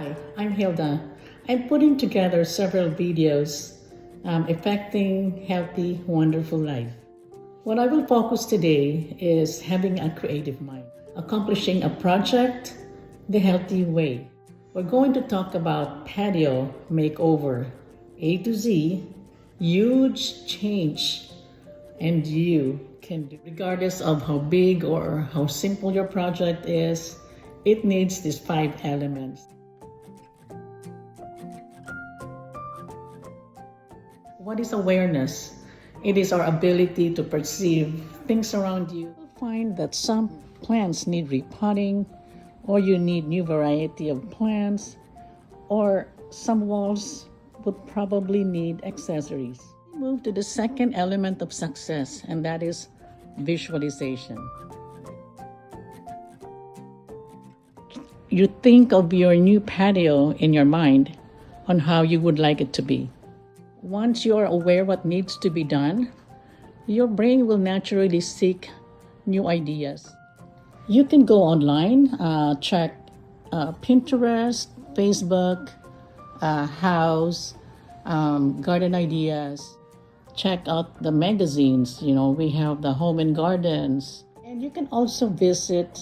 Hi, I'm Hilda. I'm putting together several videos affecting healthy, wonderful life. What I will focus today is having a creative mind, accomplishing a project the healthy way. We're going to talk about patio makeover, A to Z, huge change, and you can do. Regardless of how big or how simple your project is, it needs these 5 elements. What is awareness? It is our ability to perceive things around you. You'll find that some plants need repotting, or you need new variety of plants, or some walls would probably need accessories. We move to the second element of success, and that is visualization. You think of your new patio in your mind on how you would like it to be. Once you are aware what needs to be done, your brain will naturally seek new ideas. You can go online, check Pinterest, Facebook, house, garden ideas. Check out the magazines. We have the Home and Gardens. And you can also visit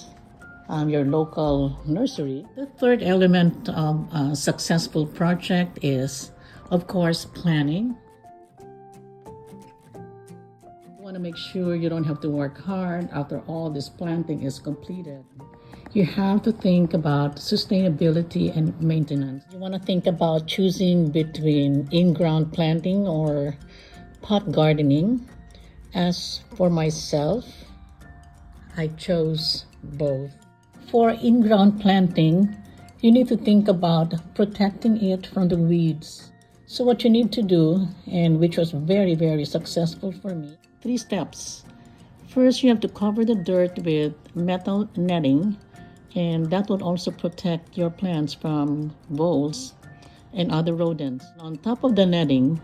your local nursery. The third element of a successful project is, of course, planning. You want to make sure you don't have to work hard after all this planting is completed. You have to think about sustainability and maintenance. You want to think about choosing between in-ground planting or pot gardening. As for myself, I chose both. For in-ground planting, you need to think about protecting it from the weeds. So what you need to do, and which was very, very successful for me, 3 steps. First, you have to cover the dirt with metal netting, and that would also protect your plants from voles and other rodents. On top of the netting,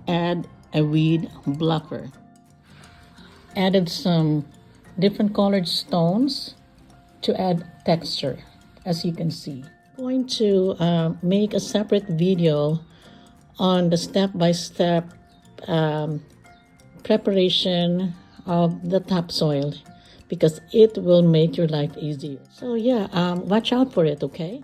add a weed blocker. Added some different colored stones to add texture, as you can see. I'm going to make a separate video on the step-by-step preparation of the topsoil, because it will make your life easier. So watch out for it, okay?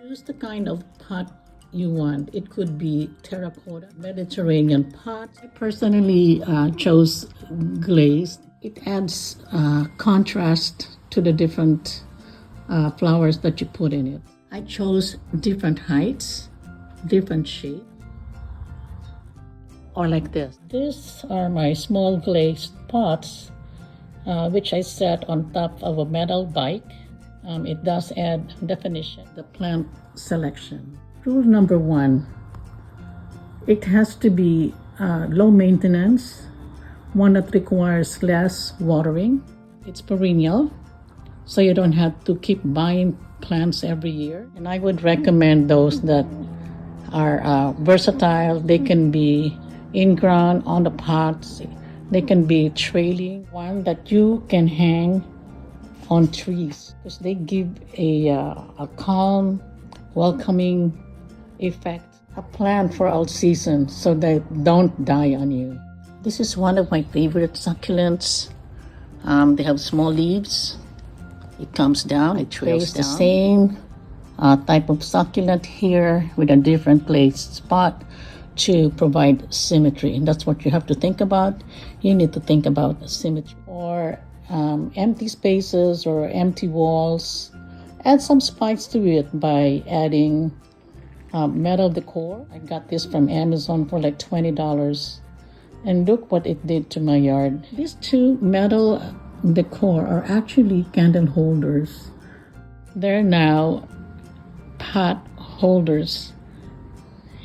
Choose the kind of pot you want. It could be terracotta, Mediterranean pot. I personally chose glazed. It adds contrast to the different flowers that you put in it. I chose different heights, different shape, or like this. These are my small glazed pots, which I set on top of a metal bike. It does add definition. The plant selection. Rule number 1, it has to be low maintenance, one that requires less watering. It's perennial, so you don't have to keep buying plants every year. And I would recommend those that are versatile. They can be in ground, on the pots. They can be trailing. One that you can hang on trees, because they give a calm, welcoming effect. A plant for all seasons, so they don't die on you. This is one of my favorite succulents. They have small leaves. It comes down, it trails down. The same type of succulent here with a different placed spot to provide symmetry. And that's what you have to think about. You need to think about symmetry. Or empty spaces or empty walls. Add some spikes to it by adding metal decor. I got this from Amazon for like $20. And look what it did to my yard. These 2 metal decor are actually candle holders. They're now pot holders.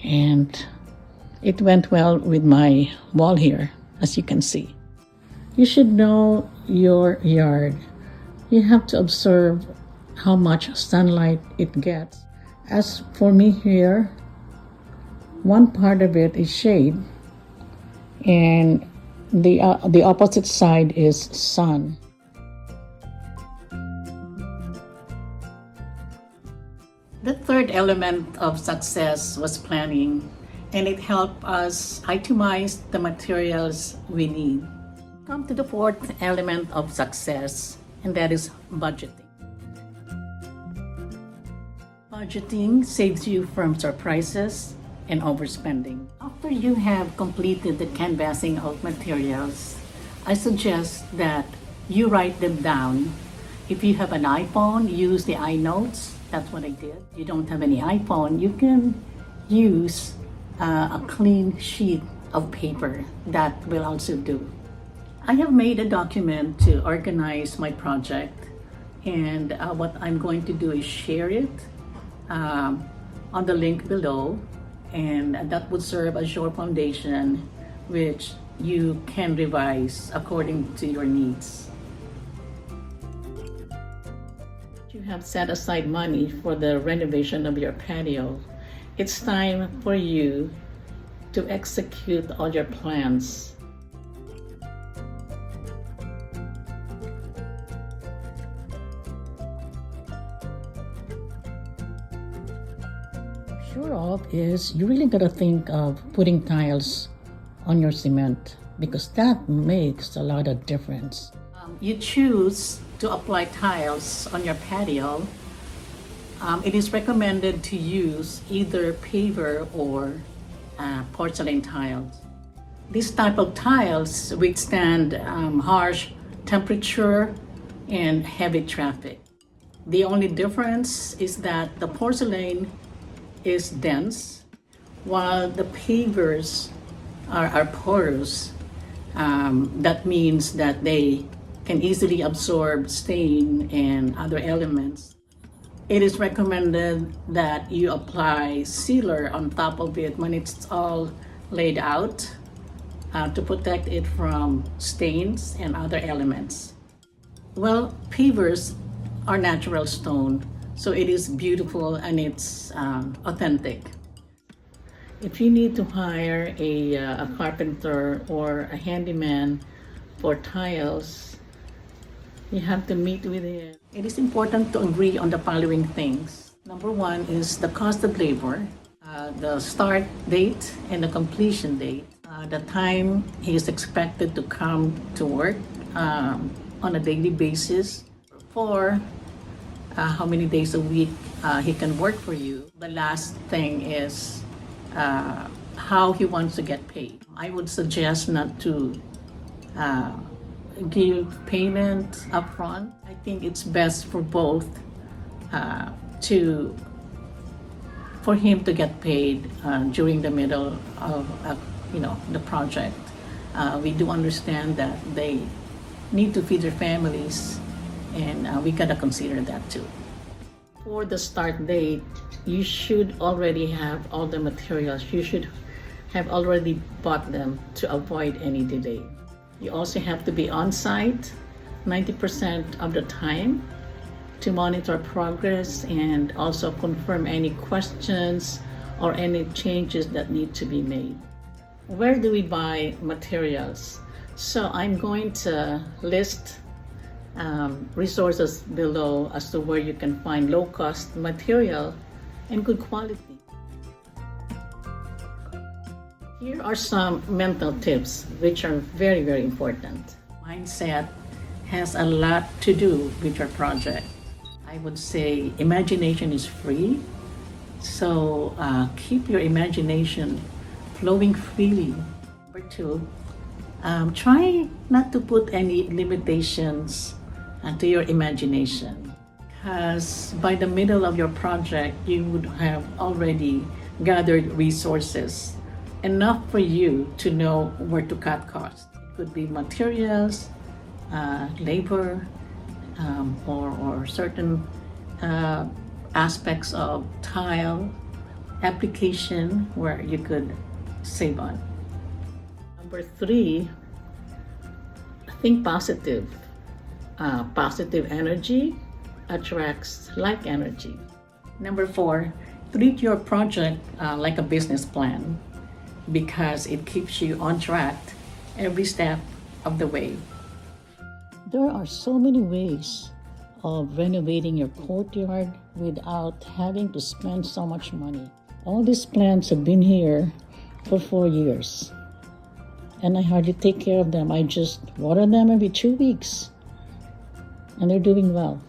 And it went well with my wall here, as you can see. You should know your yard. You have to observe how much sunlight it gets. As for me here, one part of it is shade, and the opposite side is sun. The third element of success was planning, and it helped us itemize the materials we need. Come to the fourth element of success, and that is budgeting. Budgeting saves you from surprises and overspending. After you have completed the canvassing of materials, I suggest that you write them down. If you have an iPhone, use the iNotes. That's what I did. If you don't have any iPhone, you can use a clean sheet of paper. That will also do. I have made a document to organize my project, and what I'm going to do is share it on the link below, and that would serve as your foundation, which you can revise according to your needs. You have set aside money for the renovation of your patio. It's time for you to execute all your plans. Sure of is you really gotta think of putting tiles on your cement, because that makes a lot of difference. You choose to apply tiles on your patio. It is recommended to use either paver or porcelain tiles. These type of tiles withstand harsh temperature and heavy traffic. The only difference is that the porcelain is dense, while the pavers are porous. That means that they can easily absorb stain and other elements. It is recommended that you apply sealer on top of it when it's all laid out to protect it from stains and other elements. Well, pavers are natural stone, so it is beautiful and it's authentic. If you need to hire a carpenter or a handyman for tiles, you have to meet with him. It is important to agree on the following things. Number one is the cost of labor, the start date and the completion date, the time he is expected to come to work on a daily basis, for how many days a week he can work for you. The last thing is how he wants to get paid. I would suggest not to give payment upfront. I think it's best for both for him to get paid during the middle of the project. We do understand that they need to feed their families, and we gotta consider that too. For the start date, you should already have all the materials. You should have already bought them to avoid any delay. You also have to be on site 90% of the time to monitor progress and also confirm any questions or any changes that need to be made. Where do we buy materials? So I'm going to list resources below as to where you can find low-cost material and good quality. Here are some mental tips which are very, very important. Mindset has a lot to do with your project. I would say imagination is free, so keep your imagination flowing freely. Number two, try not to put any limitations to your imagination, because by the middle of your project, you would have already gathered resources enough for you to know where to cut costs. It could be materials, labor, or certain aspects of tile application where you could save on. Number three, think positive. Positive energy attracts like energy. Number four, treat your project like a business plan, because it keeps you on track every step of the way. There are so many ways of renovating your courtyard without having to spend so much money. All these plants have been here for 4 years, and I hardly take care of them. I just water them every 2 weeks, and they're doing well.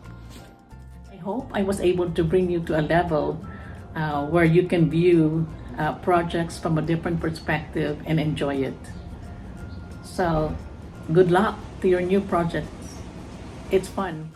I hope I was able to bring you to a level where you can view projects from a different perspective and enjoy it. So, good luck to your new projects. It's fun.